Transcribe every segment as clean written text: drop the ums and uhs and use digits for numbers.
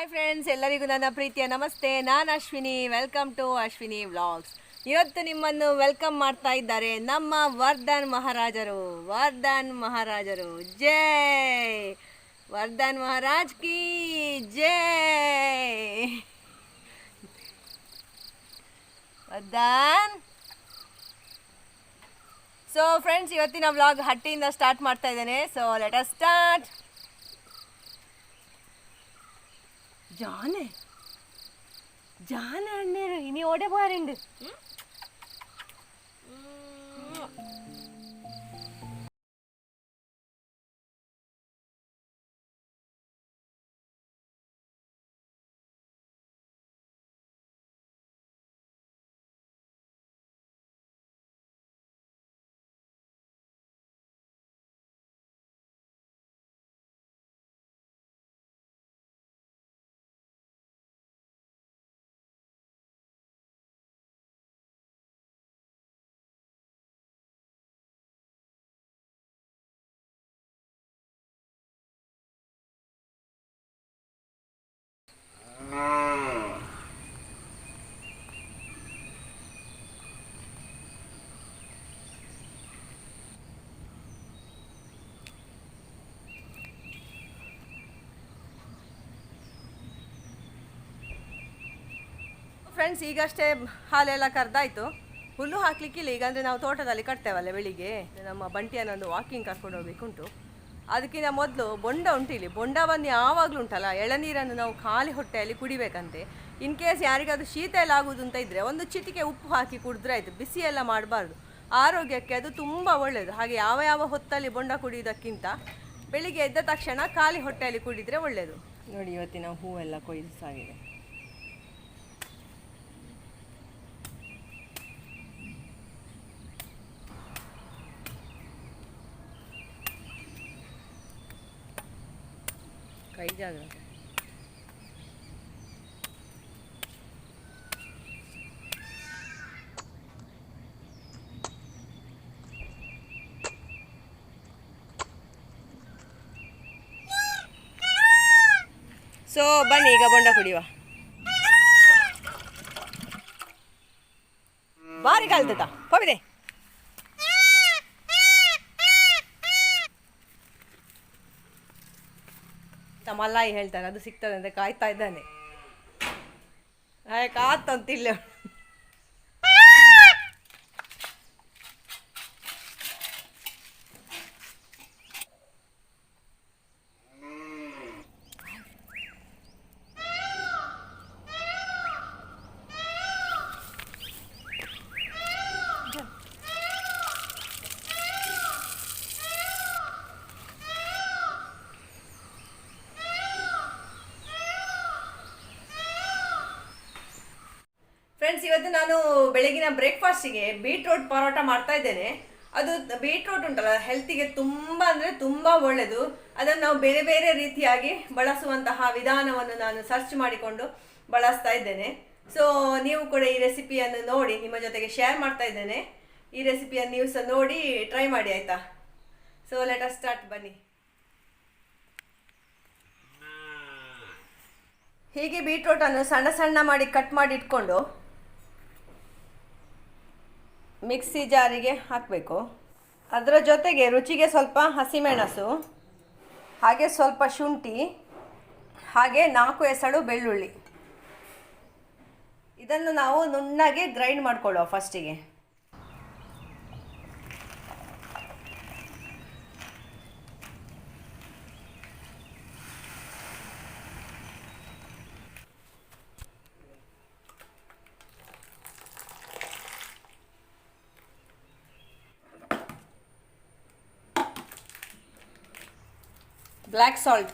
Hi friends, ಎಲ್ಲರಿಗೂ ನನ್ನ ಪ್ರೀತಿಯ ನಮಸ್ತೆ. ನಾನು Ashwini. Welcome to Ashwini vlogs. ಇವತ್ತು ನಿಮ್ಮನ್ನು ವೆಲ್ಕಮ್ ಮಾಡ್ತಾ ಇದ್ದಾರೆ ನಮ್ಮ ವರ್ಧನ್ ಮಹಾರಾಜರು. ಜೈ ವರ್ಧನ್ ಮಹಾರಾಜ್ ಕಿ ಜೈ. ವರ್ಧನ್. ಸೊ ಫ್ರೆಂಡ್ಸ್, ಇವತ್ತಿನ ವ್ಲಾಗ್ ಹಟ್ಟಿಯಿಂದ ಸ್ಟಾರ್ಟ್ ಮಾಡ್ತಾ ಇದ್ದೇನೆ. So let us start. ജാന അണ്ണേര് ഇനി ഓടെ പോകാറുണ്ട്. ಫ್ರೆಂಡ್ಸ್, ಈಗಷ್ಟೇ ಹಾಲೆಲ್ಲ ಕರೆದಾಯಿತು. ಹುಲ್ಲು ಹಾಕ್ಲಿಕ್ಕಿಲ್ಲ ಈಗ, ಅಂದರೆ ನಾವು ತೋಟದಲ್ಲಿ ಕಟ್ತೇವಲ್ಲ ಬೆಳಿಗ್ಗೆ. ನಮ್ಮ ಬಂಟಿಯನ್ನೊಂದು ವಾಕಿಂಗ್ ಕರ್ಕೊಂಡು ಹೋಗ್ಬೇಕುಂಟು. ಅದಕ್ಕಿಂತ ಮೊದಲು ಬೊಂಡ ಉಂಟು ಇಲ್ಲಿ. ಬೊಂಡ ಬಂದು ಯಾವಾಗಲೂ ಉಂಟಲ್ಲ, ಎಳನೀರನ್ನು ನಾವು ಖಾಲಿ ಹೊಟ್ಟೆಯಲ್ಲಿ ಕುಡಿಬೇಕಂತೆ. ಇನ್ ಕೇಸ್ ಯಾರಿಗಾದ್ರೂ ಶೀತ ಎಲ್ಲ ಆಗುವುದು ಅಂತ ಇದ್ದರೆ ಒಂದು ಚಿಟಿಕೆ ಉಪ್ಪು ಹಾಕಿ ಕುಡಿದ್ರೆ ಆಯಿತು. ಬಿಸಿ ಎಲ್ಲ ಮಾಡಬಾರ್ದು, ಆರೋಗ್ಯಕ್ಕೆ ಅದು ತುಂಬ ಒಳ್ಳೆಯದು. ಹಾಗೆ ಯಾವ ಹೊತ್ತಲ್ಲಿ ಬೊಂಡ ಕುಡಿಯೋದಕ್ಕಿಂತ ಬೆಳಿಗ್ಗೆ ಎದ್ದ ತಕ್ಷಣ ಖಾಲಿ ಹೊಟ್ಟೆಯಲ್ಲಿ ಕುಡಿದರೆ ಒಳ್ಳೆಯದು. ನೋಡಿ, ಇವತ್ತಿನ ಹೂವೆಲ್ಲ ಕೊಯ್ದು ಸಾಗಿದೆ. ಕೈ ಜಾಗ್ರತೆ. ಸೊ ಬನ್ನಿ ಈಗ ಬೊಂಡ ಕುಡಿಯುವ. ಬಾರಿ ಕಲ್ತದ ಹೋಗಿದೆ. ಮಲ್ಲಾಯಿ ಹೇಳ್ತಾರೆ, ಅದು ಸಿಗ್ತದೆ ಅಂತ ಕಾಯ್ತಾ ಇದ್ದಾನೆ. ಕಾತಂತಿಲ್ಲ. ಫ್ರೆಂಡ್ಸ್, ಇವತ್ತು ನಾನು ಬೆಳಗಿನ ಬ್ರೇಕ್ಫಾಸ್ಟಿಗೆ ಬೀಟ್ರೂಟ್ ಪರೋಟ ಮಾಡ್ತಾ ಇದ್ದೇನೆ. ಅದು ಬೀಟ್ರೂಟ್ ಉಂಟಲ್ಲ, ಹೆಲ್ತಿಗೆ ತುಂಬ ಅಂದರೆ ತುಂಬ ಒಳ್ಳೆಯದು. ಅದನ್ನು ನಾವು ಬೇರೆ ಬೇರೆ ರೀತಿಯಾಗಿ ಬಳಸುವಂತಹ ವಿಧಾನವನ್ನು ನಾನು ಸರ್ಚ್ ಮಾಡಿಕೊಂಡು ಬಳಸ್ತಾ ಇದ್ದೇನೆ. ಸೊ ನೀವು ಕೂಡ ಈ ರೆಸಿಪಿಯನ್ನು ನೋಡಿ ನಿಮ್ಮ ಜೊತೆಗೆ ಶೇರ್ ಮಾಡ್ತಾ ಇದ್ದೇನೆ. ಈ ರೆಸಿಪಿಯನ್ನು ನೀವು ಸಹ ನೋಡಿ ಟ್ರೈ ಮಾಡಿ, ಆಯಿತಾ? So let us start. ಬನ್ನಿ. ಹೀಗೆ ಬೀಟ್ರೂಟನ್ನು ಸಣ್ಣ ಸಣ್ಣ ಮಾಡಿ ಕಟ್ ಮಾಡಿ ಇಟ್ಕೊಂಡು ಮಿಕ್ಸಿ ಜಾರಿಗೆ ಹಾಕಬೇಕು. ಅದರ ಜೊತೆಗೆ ರುಚಿಗೆ ಸ್ವಲ್ಪ ಹಸಿಮೆಣಸು, ಹಾಗೆ ಸ್ವಲ್ಪ ಶುಂಠಿ, ಹಾಗೆ 4 ಎಸಳು ಬೆಳ್ಳುಳ್ಳಿ. ಇದನ್ನು ನಾವು ನುಣ್ಣಗೆ ಗ್ರೈಂಡ್ ಮಾಡಿಕೊಳ್ಳುವ ಫಸ್ಟಿಗೆ. ಬ್ಲ್ಯಾಕ್ ಸಾಲ್ಟ್,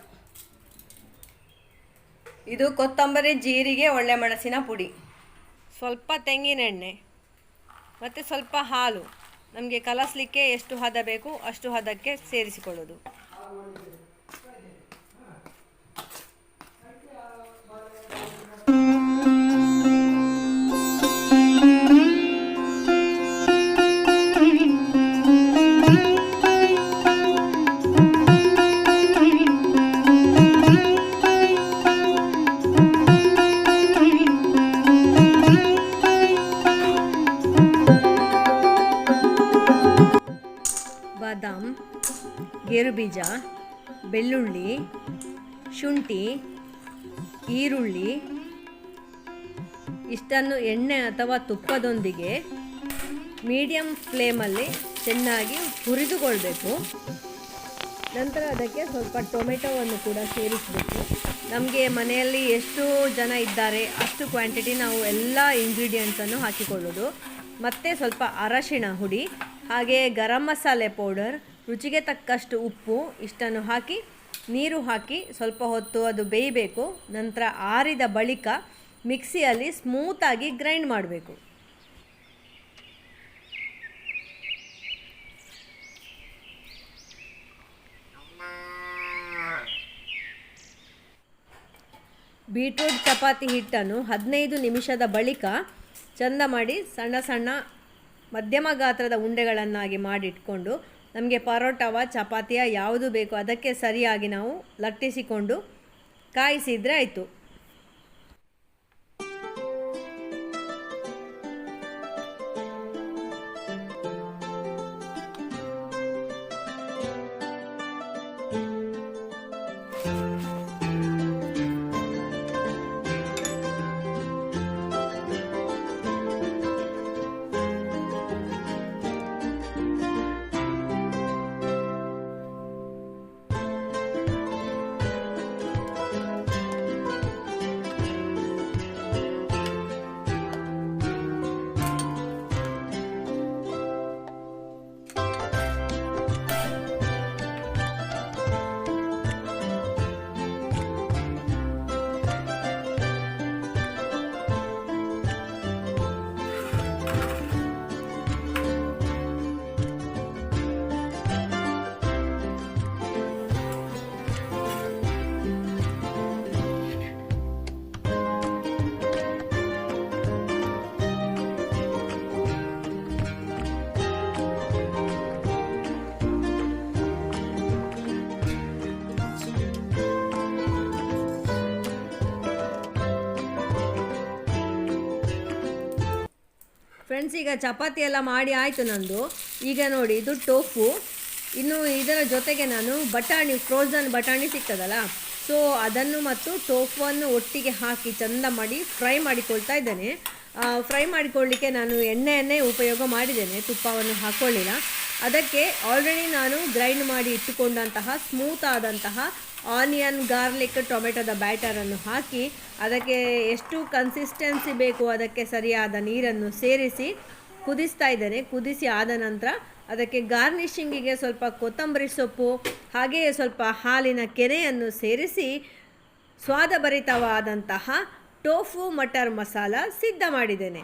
ಇದು ಕೊತ್ತಂಬರಿ, ಜೀರಿಗೆ, ಒಳ್ಳೆ ಮೆಣಸಿನ ಪುಡಿ, ಸ್ವಲ್ಪ ತೆಂಗಿನೆಣ್ಣೆ ಮತ್ತು ಸ್ವಲ್ಪ ಹಾಲು. ನಮಗೆ ಕಲಸಲಿಕ್ಕೆ ಎಷ್ಟು ಹದ ಬೇಕು ಅಷ್ಟು ಹದಕ್ಕೆ ಸೇರಿಸಿಕೊಳ್ಳೋದು. ಗೇರುಬೀಜ, ಬೆಳ್ಳುಳ್ಳಿ, ಶುಂಠಿ, ಈರುಳ್ಳಿ ಇಷ್ಟನ್ನು ಎಣ್ಣೆ ಅಥವಾ ತುಪ್ಪದೊಂದಿಗೆ ಮೀಡಿಯಮ್ ಫ್ಲೇಮಲ್ಲಿ ಚೆನ್ನಾಗಿ ಹುರಿದುಕೊಳ್ಬೇಕು. ನಂತರ ಅದಕ್ಕೆ ಸ್ವಲ್ಪ ಟೊಮೆಟೊವನ್ನು ಕೂಡ ಸೇರಿಸಬೇಕು. ನಮಗೆ ಮನೆಯಲ್ಲಿ ಎಷ್ಟು ಜನ ಇದ್ದಾರೆ ಅಷ್ಟು ಕ್ವಾಂಟಿಟಿ ನಾವು ಎಲ್ಲ ಇಂಗ್ರೀಡಿಯೆಂಟ್ಸನ್ನು ಹಾಕಿಕೊಳ್ಳೋದು. ಮತ್ತು ಸ್ವಲ್ಪ ಅರಶಿಣ ಹುಡಿ, ಹಾಗೆ ಗರಂ ಮಸಾಲೆ ಪೌಡರ್, ರುಚಿಗೆ ತಕ್ಕಷ್ಟು ಉಪ್ಪು ಇಷ್ಟನ್ನು ಹಾಕಿ ನೀರು ಹಾಕಿ ಸ್ವಲ್ಪ ಹೊತ್ತು ಅದು ಬೇಯಬೇಕು. ನಂತರ ಆರಿದ ಬಳಿಕ ಮಿಕ್ಸಿಯಲ್ಲಿ ಸ್ಮೂತಾಗಿ ಗ್ರೈಂಡ್ ಮಾಡಬೇಕು. ಬೀಟ್ರೂಟ್ ಚಪಾತಿ ಹಿಟ್ಟನ್ನು 15 ನಿಮಿಷದ ಬಳಿಕ ಚಂದ ಮಾಡಿ ಸಣ್ಣ ಸಣ್ಣ ಮಧ್ಯಮ ಗಾತ್ರದ ಉಂಡೆಗಳನ್ನಾಗಿ ಮಾಡಿಟ್ಕೊಂಡು ನಮಗೆ ಪರೋಟವ ಚಪಾತಿಯ ಯಾವುದು ಬೇಕೋ ಅದಕ್ಕೆ ಸರಿಯಾಗಿ ನಾವು ಲಟ್ಟಿಸಿಕೊಂಡು ಕಾಯಿಸಿದರೆ ಆಯಿತು. ಫ್ರೆಂಡ್ಸ್, ಈಗ ಚಪಾತಿ ಎಲ್ಲ ಮಾಡಿ ಆಯಿತು ನಂದು. ಈಗ ನೋಡಿ, ಇದು ಟೋಫು. ಇನ್ನು ಇದರ ಜೊತೆಗೆ ನಾನು ಬಟಾಣಿ, ಫ್ರೋಝನ್ ಬಟಾಣಿ ಸಿಗ್ತದಲ್ಲ, ಸೊ ಅದನ್ನು ಮತ್ತು ಟೋಫುವನ್ನು ಒಟ್ಟಿಗೆ ಹಾಕಿ ಚಂದ ಮಾಡಿ ಫ್ರೈ ಮಾಡಿಕೊಳ್ತಾ ಇದ್ದೇನೆ. ಫ್ರೈ ಮಾಡಿಕೊಳ್ಳಲಿಕ್ಕೆ ನಾನು ಎಣ್ಣೆಯನ್ನೇ ಉಪಯೋಗ ಮಾಡಿದ್ದೇನೆ, ತುಪ್ಪವನ್ನು ಹಾಕ್ಕೊಳ್ಳಿಲ್ಲ. ಅದಕ್ಕೆ ಆಲ್ರೆಡಿ ನಾನು ಗ್ರೈಂಡ್ ಮಾಡಿ ಇಟ್ಟುಕೊಂಡಂತಹ ಸ್ಮೂತ್ ಆದಂತಹ ಆನಿಯನ್, ಗಾರ್ಲಿಕ್, ಟೊಮೆಟೊದ ಬ್ಯಾಟರನ್ನು ಹಾಕಿ ಅದಕ್ಕೆ ಎಷ್ಟು ಕನ್ಸಿಸ್ಟೆನ್ಸಿ ಬೇಕು ಅದಕ್ಕೆ ಸರಿಯಾದ ನೀರನ್ನು ಸೇರಿಸಿ ಕುದಿಸ್ತಾ ಇದ್ದೇನೆ. ಕುದಿಸಿ ಆದ ನಂತರ ಅದಕ್ಕೆ ಗಾರ್ನಿಷಿಂಗಿಗೆ ಸ್ವಲ್ಪ ಕೊತ್ತಂಬರಿ ಸೊಪ್ಪು ಹಾಗೆಯೇ ಸ್ವಲ್ಪ ಹಾಲಿನ ಕೆನೆಯನ್ನು ಸೇರಿಸಿ ಸ್ವಾದಭರಿತವಾದಂತಹ ಟೋಫು ಮಟರ್ ಮಸಾಲ ಸಿದ್ಧ ಮಾಡಿದ್ದೇನೆ.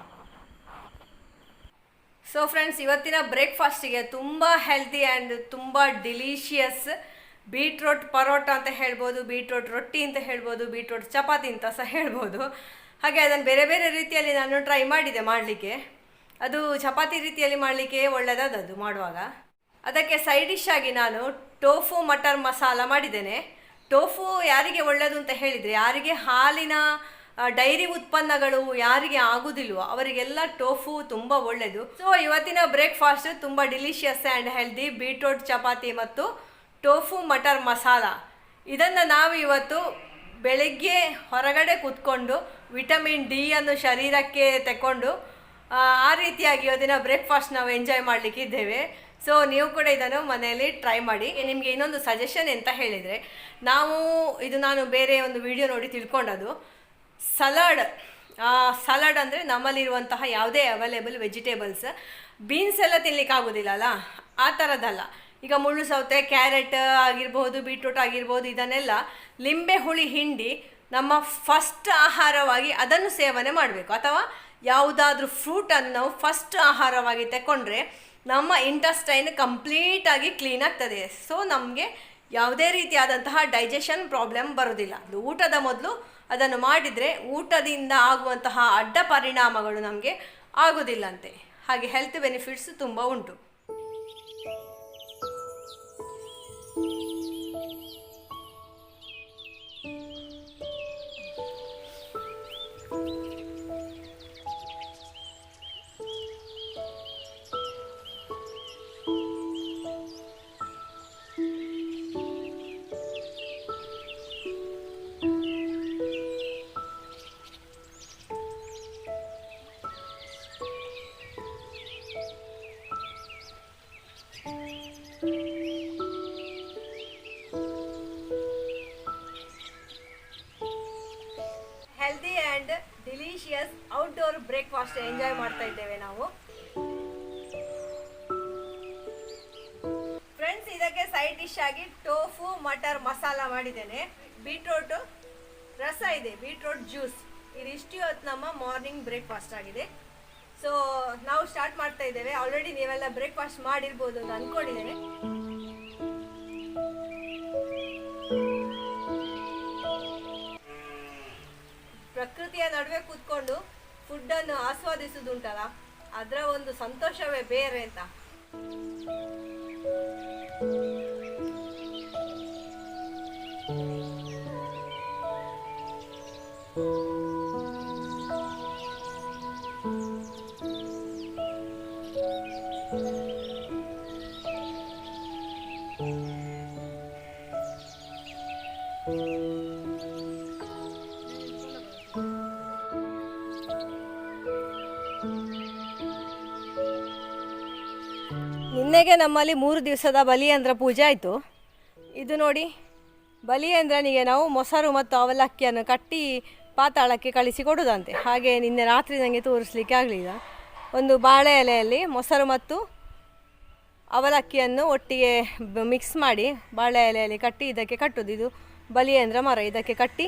ಸೊ ಫ್ರೆಂಡ್ಸ್, ಇವತ್ತಿನ ಬ್ರೇಕ್ಫಾಸ್ಟಿಗೆ ತುಂಬ ಹೆಲ್ತಿ ಆ್ಯಂಡ್ ತುಂಬ ಡಿಲಿಷಿಯಸ್ ಬೀಟ್ರೋಟ್ ಪರೋಟ ಅಂತ ಹೇಳ್ಬೋದು, ಬೀಟ್ರೋಟ್ ರೊಟ್ಟಿ ಅಂತ ಹೇಳ್ಬೋದು, ಬೀಟ್ರೋಟ್ ಚಪಾತಿ ಅಂತ ಸಹ ಹೇಳ್ಬೋದು. ಹಾಗೆ ಅದನ್ನು ಬೇರೆ ಬೇರೆ ರೀತಿಯಲ್ಲಿ ನಾನು ಟ್ರೈ ಮಾಡಿದೆ ಮಾಡಲಿಕ್ಕೆ. ಅದು ಚಪಾತಿ ರೀತಿಯಲ್ಲಿ ಮಾಡಲಿಕ್ಕೆ ಒಳ್ಳೆಯದದು ಮಾಡುವಾಗ. ಅದಕ್ಕೆ ಸೈಡ್ ಡಿಶ್ ಆಗಿ ನಾನು ಟೋಫು ಮಟರ್ ಮಸಾಲ ಮಾಡಿದ್ದೇನೆ. ಟೋಫು ಯಾರಿಗೆ ಒಳ್ಳೆಯದು ಅಂತ ಹೇಳಿದರೆ, ಯಾರಿಗೆ ಹಾಲಿನ ಡೈರಿ ಉತ್ಪನ್ನಗಳು ಯಾರಿಗೆ ಆಗುವುದಿಲ್ವೋ ಅವರಿಗೆಲ್ಲ ಟೋಫು ತುಂಬ ಒಳ್ಳೆಯದು. ಸೊ ಇವತ್ತಿನ ಬ್ರೇಕ್ಫಾಸ್ಟ್ ತುಂಬ delicious and healthy beetroot chapati ಮತ್ತು ಟೋಫು ಮಟರ್ ಮಸಾಲ. ಇದನ್ನು ನಾವು ಇವತ್ತು ಬೆಳಗ್ಗೆ ಹೊರಗಡೆ ಕೂತ್ಕೊಂಡು ವಿಟಮಿನ್ ಡಿ ಅನ್ನು ಶರೀರಕ್ಕೆ ತಗೊಂಡು ಆ ರೀತಿಯಾಗಿ ಇವತ್ತಿನ ಬ್ರೇಕ್ಫಾಸ್ಟ್ ನಾವು ಎಂಜಾಯ್ ಮಾಡಲಿಕ್ಕಿದ್ದೇವೆ. ಸೊ ನೀವು ಕೂಡ ಇದನ್ನು ಮನೆಯಲ್ಲಿ ಟ್ರೈ ಮಾಡಿ. ನಿಮಗೆ ಇನ್ನೊಂದು ಸಜೆಷನ್ ಅಂತ ಹೇಳಿದರೆ, ನಾನು ಬೇರೆ ಒಂದು ವಿಡಿಯೋ ನೋಡಿ ತಿಳ್ಕೊಂಡದು, ಸಲಾಡ್ ಅಂದರೆ ನಮ್ಮಲ್ಲಿರುವಂತಹ ಯಾವುದೇ ಅವೈಲೇಬಲ್ ವೆಜಿಟೇಬಲ್ಸ್, ಬೀನ್ಸ್ ಎಲ್ಲ ತಿನ್ನಲಿಕ್ಕಾಗೋದಿಲ್ಲ ಅಲ್ಲ, ಆ ಥರದ್ದಲ್ಲ. ಈಗ ಮುಳ್ಳು ಸೌತೆ, ಕ್ಯಾರೆಟ್ ಆಗಿರ್ಬೋದು, ಬೀಟ್ರೂಟ್ ಆಗಿರ್ಬೋದು, ಇದನ್ನೆಲ್ಲ ಲಿಂಬೆ ಹುಳಿ ಹಿಂಡಿ ನಮ್ಮ ಫಸ್ಟ್ ಆಹಾರವಾಗಿ ಅದನ್ನು ಸೇವನೆ ಮಾಡಬೇಕು. ಅಥವಾ ಯಾವುದಾದ್ರೂ ಫ್ರೂಟನ್ನು ನಾವು ಫಸ್ಟ್ ಆಹಾರವಾಗಿ ತಗೊಂಡ್ರೆ ನಮ್ಮ ಇಂಟೆಸ್ಟೈನ್ ಕಂಪ್ಲೀಟಾಗಿ ಕ್ಲೀನ್ ಆಗ್ತದೆ. ಸೊ ನಮಗೆ ಯಾವುದೇ ರೀತಿಯಾದಂತಹ ಡೈಜೆಷನ್ ಪ್ರಾಬ್ಲಮ್ ಬರೋದಿಲ್ಲ. ಅದು ಊಟದ ಮೊದಲು ಅದನ್ನು ಮಾಡಿದರೆ ಊಟದಿಂದ ಆಗುವಂತಹ ಅಡ್ಡ ಪರಿಣಾಮಗಳು ನಮಗೆ ಆಗೋದಿಲ್ಲಂತೆ. ಹಾಗೆ ಹೆಲ್ತ್ ಬೆನಿಫಿಟ್ಸ್ ತುಂಬ ಉಂಟು. And delicious outdoor breakfast enjoy ಮಾಡ್ತಾ ಇದ್ದೇವೆ ನಾವು. ಫ್ರೆಂಡ್ಸ್, ಇದಕ್ಕೆ ಸೈಡ್ ಡಿಶ್ ಆಗಿ ಟೋಫು ಮಟರ್ ಮಸಾಲ ಮಾಡಿದ್ದೇನೆ. ಬೀಟ್ರೋಟ್ ರಸ ಇದೆ, ಬೀಟ್ರೋಟ್ ಜ್ಯೂಸ್. ಇದಿಷ್ಟು ಇವತ್ತು ನಮ್ಮ ಮಾರ್ನಿಂಗ್ ಬ್ರೇಕ್ಫಾಸ್ಟ್ ಆಗಿದೆ. ಸೊ ನಾವು ಸ್ಟಾರ್ಟ್ ಮಾಡ್ತಾ ಇದ್ದೇವೆ. ಆಲ್ರೆಡಿ ನೀವೆಲ್ಲ ಬ್ರೇಕ್ಫಾಸ್ಟ್ ಮಾಡಿರ್ಬೋದು ಅಂತ ಅಂದ್ಕೊಂಡಿದ್ದೇನೆ. ಪ್ರಕೃತಿಯ ನಡುವೆ ಕೂತ್ಕೊಂಡು ಫುಡ್ಡನ್ನು ಆಸ್ವಾದಿಸುವುದುಂಟಲ್ಲ, ಅದರ ಒಂದು ಸಂತೋಷವೇ ಬೇರೆ ಅಂತ. ನಿನ್ನೆಗೆ ನಮ್ಮಲ್ಲಿ 3 ದಿವಸದ ಬಲಿಯಂದ್ರ ಪೂಜೆ ಆಯಿತು. ಇದು ನೋಡಿ, ಬಲಿಯಂದ್ರನಿಗೆ ನಾವು ಮೊಸರು ಮತ್ತು ಅವಲಕ್ಕಿಯನ್ನು ಕಟ್ಟಿ ಪಾತಾಳಕ್ಕೆ ಕಳಿಸಿ ಕೊಡೋದಂತೆ. ಹಾಗೆ ನಿನ್ನೆ ರಾತ್ರಿ ನನಗೆ ತೋರಿಸ್ಲಿಕ್ಕೆ ಆಗಲಿಲ್ಲ. ಒಂದು ಬಾಳೆ ಎಲೆಯಲ್ಲಿ ಮೊಸರು ಮತ್ತು ಅವಲಕ್ಕಿಯನ್ನು ಒಟ್ಟಿಗೆ ಮಿಕ್ಸ್ ಮಾಡಿ ಬಾಳೆ ಎಲೆಯಲ್ಲಿ ಕಟ್ಟಿ ಇದಕ್ಕೆ ಕಟ್ಟೋದು. ಇದು ಬಲಿಯಂದ್ರ ಮರ. ಇದಕ್ಕೆ ಕಟ್ಟಿ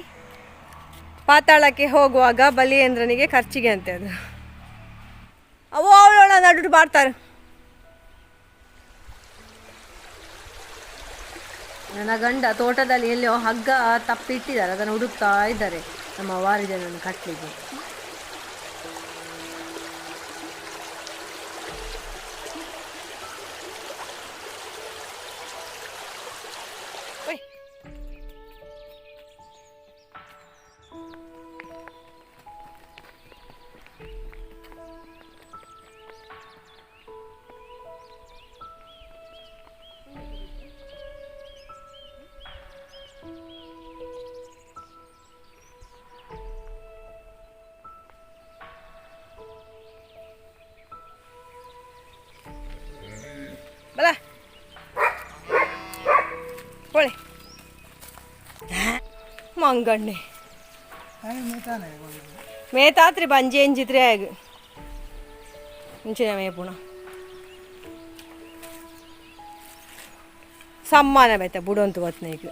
ಪಾತಾಳಕ್ಕೆ ಹೋಗುವಾಗ ಬಲಿಯಂದ್ರನಿಗೆ ಖರ್ಚಿಗೆ ಅಂತೆ ಅದು. ಅವಳ ನಡು ಮಾಡ್ತಾರೆ. ನನ್ನ ಗಂಡ ತೋಟದಲ್ಲಿ ಎಲ್ಲಿಯೋ ಹಗ್ಗ ತಪ್ಪಿಟ್ಟಿದ್ದಾರೆ, ಅದನ್ನು ಹುಡುಕ್ತಾ ಇದ್ದಾರೆ ನಮ್ಮ ವಾರಿಜನನ್ನು ಕಟ್ಟಲಿಕ್ಕೆ. ಬಲ ಹೊಳೆ ಮಂಗಣ್ಣೆ ಮೇತಾತ್ರಿ ಬಂಜಿ ಎಂಜಿತ್ರಿ ಆಗ ಮುಂಚಿನ ಮೇಪುಣ ಸಮ್ಮಾನ ಬೇತ ಬುಡಂತು ಗೊತ್ತನೇಗ